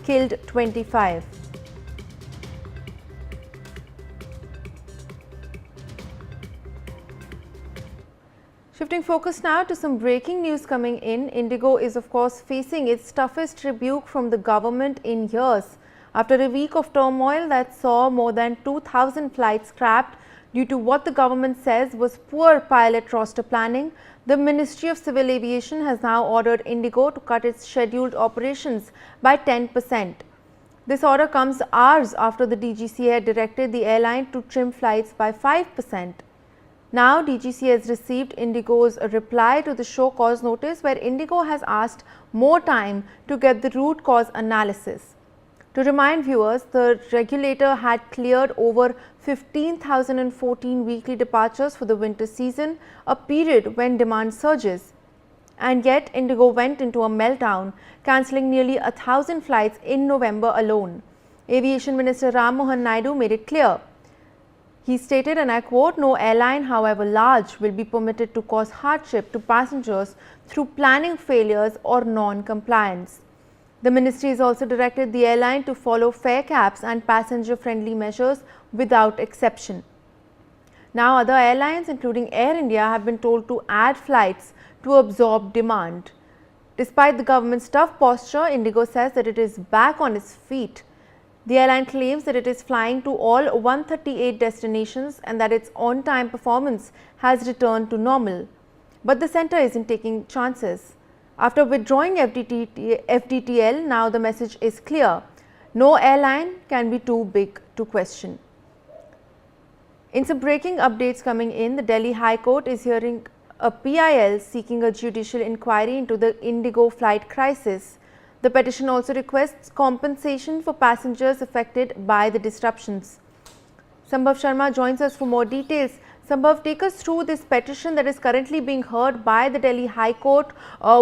killed 25. Shifting focus now to some breaking news coming in. IndiGo is of course facing its toughest rebuke from the government in years. After a week of turmoil that saw more than 2,000 flights scrapped due to what the government says was poor pilot roster planning, the Ministry of Civil Aviation has now ordered IndiGo to cut its scheduled operations by 10%. This order comes hours after the DGCA directed the airline to trim flights by 5%. Now, DGCA has received IndiGo's reply to the show cause notice, where IndiGo has asked more time to get the root cause analysis. To remind viewers, the regulator had cleared over 15,014 weekly departures for the winter season, a period when demand surges. And yet, IndiGo went into a meltdown, cancelling nearly 1,000 flights in November alone. Aviation Minister Mohan Naidu made it clear. He stated, and I quote, "No airline, however large, will be permitted to cause hardship to passengers through planning failures or non-compliance." The ministry has also directed the airline to follow fare caps and passenger-friendly measures without exception. Now, other airlines, including Air India, have been told to add flights to absorb demand. Despite the government's tough posture, IndiGo says that it is back on its feet. The airline claims that it is flying to all 138 destinations and that its on-time performance has returned to normal. But the centre isn't taking chances. After withdrawing FDTL, now the message is clear: no airline can be too big to question. In some breaking updates coming in, the Delhi High Court is hearing a PIL seeking a judicial inquiry into the IndiGo flight crisis. The petition also requests compensation for passengers affected by the disruptions. Sambhav Sharma joins us for more details. Sambhav, take us through this petition that is currently being heard by the Delhi High Court.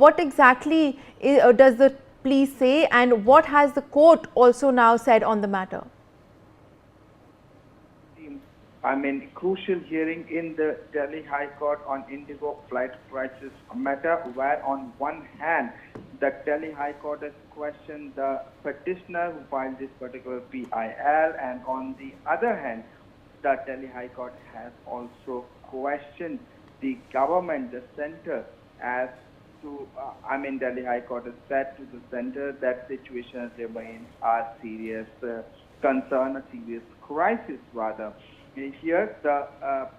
What exactly does the plea say, and what has the court also now said on the matter? Crucial hearing in the Delhi High Court on IndiGo flight crisis matter, where on one hand, the Delhi High Court has questioned the petitioner who filed this particular PIL, and on the other hand, the Delhi High Court has also questioned the government, the centre, as to, Delhi High Court has said to the centre that situation remains a serious concern, a serious crisis rather. Here, the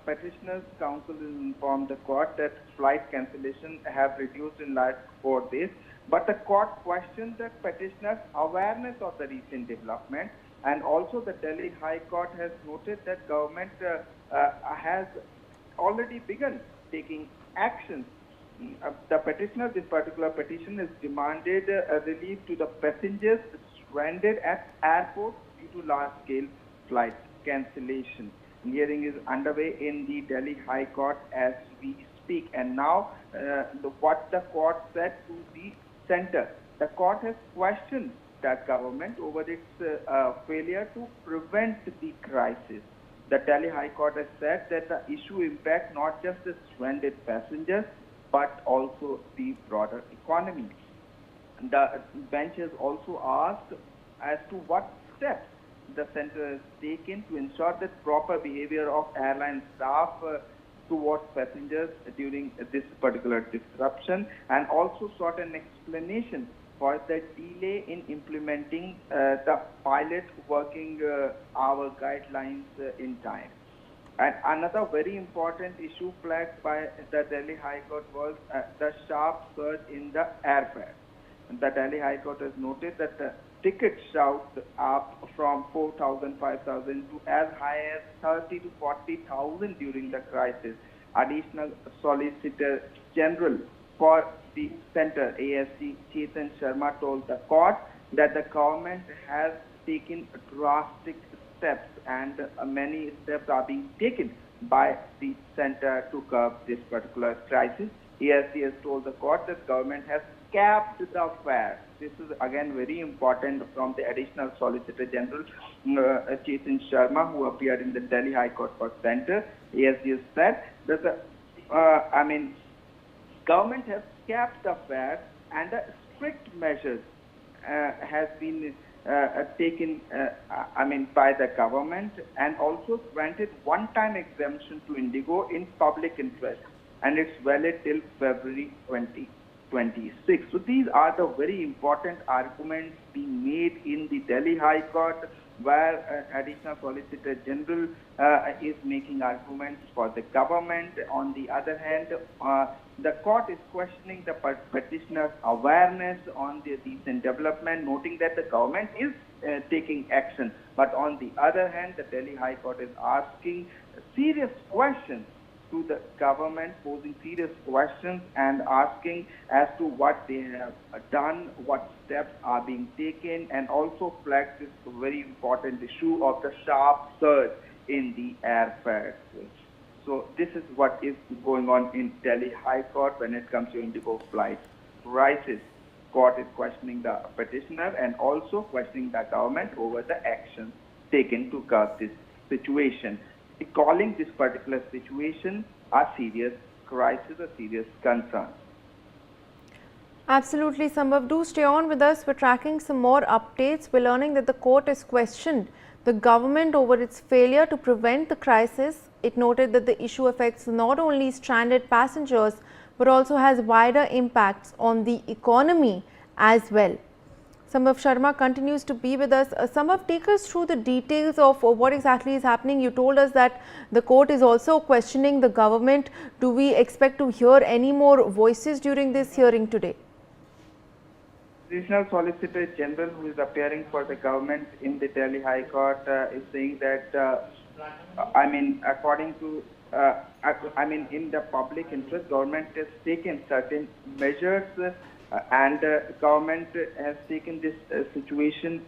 petitioner's counsel has informed the court that flight cancellations have reduced in last 4 days, but the court questioned the petitioner's awareness of the recent development, and also the Delhi High Court has noted that government has already begun taking actions. The petitioner, this particular petition, has demanded relief to the passengers stranded at airports due to large-scale flight cancellation. Hearing is underway in the Delhi High Court as we speak, and now what the court said to the centre. The court has questioned the government over its failure to prevent the crisis. The Delhi High Court has said that the issue impacts not just the stranded passengers but also the broader economy. The bench has also asked as to what steps the centre has taken to ensure that proper behavior of airline staff towards passengers during this particular disruption, and also sought an explanation for the delay in implementing the pilot working hour guidelines in time. And another very important issue flagged by the Delhi High Court was the sharp surge in the airfare. The Delhi High Court has noted that the tickets shot up from 4,000, 5,000 to as high as 30 to 40,000 during the crisis. Additional Solicitor General for the centre, ASC Chetan Sharma, told the court that the government has taken drastic steps, and many steps are being taken by the centre to curb this particular crisis. ASC has told the court that government has capped the fare. This is again very important from the Additional Solicitor General Chetan Sharma, who appeared in the Delhi High Court for centre. ASC has said that the government has capped the fare, and the strict measures has been taken, by the government, and also granted one-time exemption to IndiGo in public interest, and it's valid till February 2026. So these are the very important arguments being made in the Delhi High Court, where Additional Solicitor General is making arguments for the government. On the other hand, the court is questioning the petitioner's awareness on the recent development, noting that the government is taking action. But on the other hand, the Delhi High Court is asking serious questions to the government, posing serious questions and asking as to what they have done, what steps are being taken, and also flags this very important issue of the sharp surge in the airfares. So this is what is going on in Delhi High Court when it comes to IndiGo flight prices. Court is questioning the petitioner and also questioning the government over the actions taken to curb this situation, calling this particular situation a serious crisis, a serious concern. Absolutely, Sambhav. Do stay on with us. We're tracking some more updates. We're learning that the court has questioned the government over its failure to prevent the crisis. It noted that the issue affects not only stranded passengers, but also has wider impacts on the economy as well. Sambhav Sharma continues to be with us. Sambhav, take us through the details of what exactly is happening. You told us that the court is also questioning the government. Do we expect to hear any more voices during this hearing today? Additional Solicitor General, who is appearing for the government in the Delhi High Court, is saying that, according to, in the public interest, government has taken certain measures, and government has taken this situation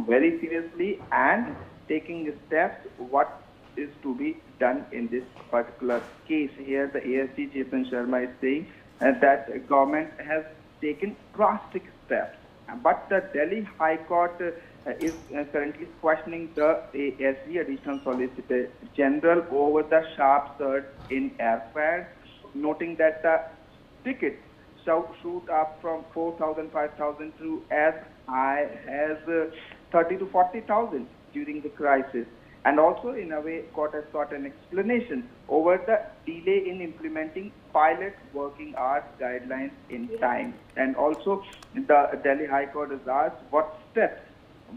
very seriously and taking steps what is to be done in this particular case. Here, the ASG Chetan Sharma is saying that government has taken drastic steps, but the Delhi High Court is currently questioning the ASG Additional Solicitor General over the sharp surge in airfares, noting that the tickets shoot up from 4,000, 5,000 to as high as 30 to 40,000 during the crisis. And also, in a way, court has sought an explanation over the delay in implementing pilot working hours guidelines in time. And also, the Delhi High Court has asked what steps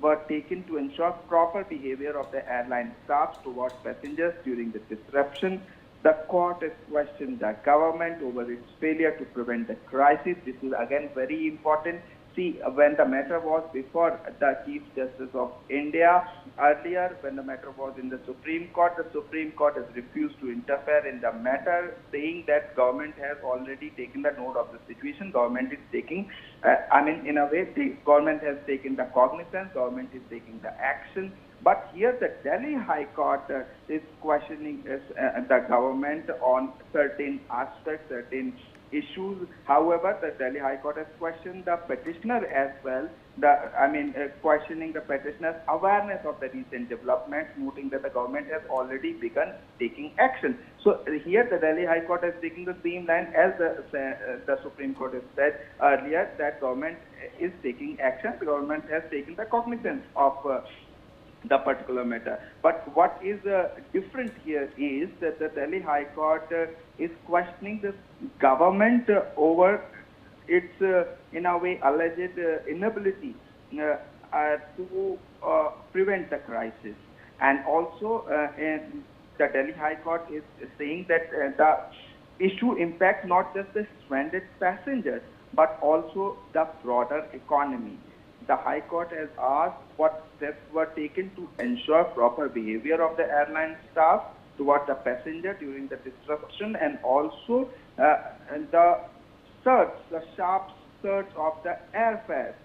were taken to ensure proper behavior of the airline staff towards passengers during the disruption. The court has questioned the government over its failure to prevent the crisis. This is again very important. See, when the matter was before the Chief Justice of India, earlier when the matter was in the Supreme Court has refused to interfere in the matter, saying that government has already taken the note of the situation. Government is taking, in a way, the government has taken the cognizance, government is taking the action. But here the Delhi High Court is questioning the government on certain aspects, certain issues. However, the Delhi High Court has questioned the petitioner as well, questioning the petitioner's awareness of the recent developments, noting that the government has already begun taking action. So here the Delhi High Court is taking the same line as the Supreme Court has said earlier, that government is taking action, the government has taken the cognizance of the particular matter. But what is different here is that the Delhi High Court is questioning the government over its, in a way, alleged inability to prevent the crisis. And also, the Delhi High Court is saying that the issue impacts not just the stranded passengers, but also the broader economy. The High Court has asked what steps were taken to ensure proper behavior of the airline staff towards the passenger during the disruption, and also the sharp surge of the airfares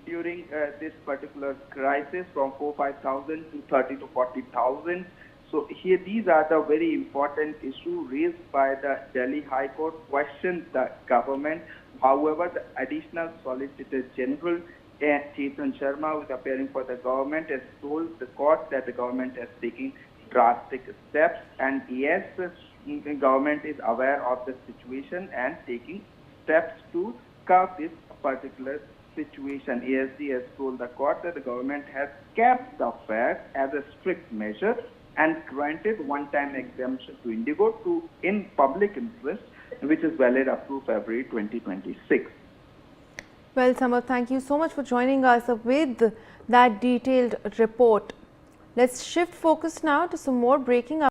during this particular crisis from 4,000, 5,000 to 30 to 40,000. So here these are the very important issues raised by the Delhi High Court, questioned the government. However, the Additional Solicitor General Chetan Sharma, who is appearing for the government, has told the court that the government is taking drastic steps, and yes, the government is aware of the situation and taking steps to curb this particular situation, ASD has told the court that the government has kept the fare as a strict measure and granted one-time exemption to IndiGo in public interest, which is valid up to February 2026. Well, Samar, thank you so much for joining us with that detailed report. Let's shift focus now to some more breaking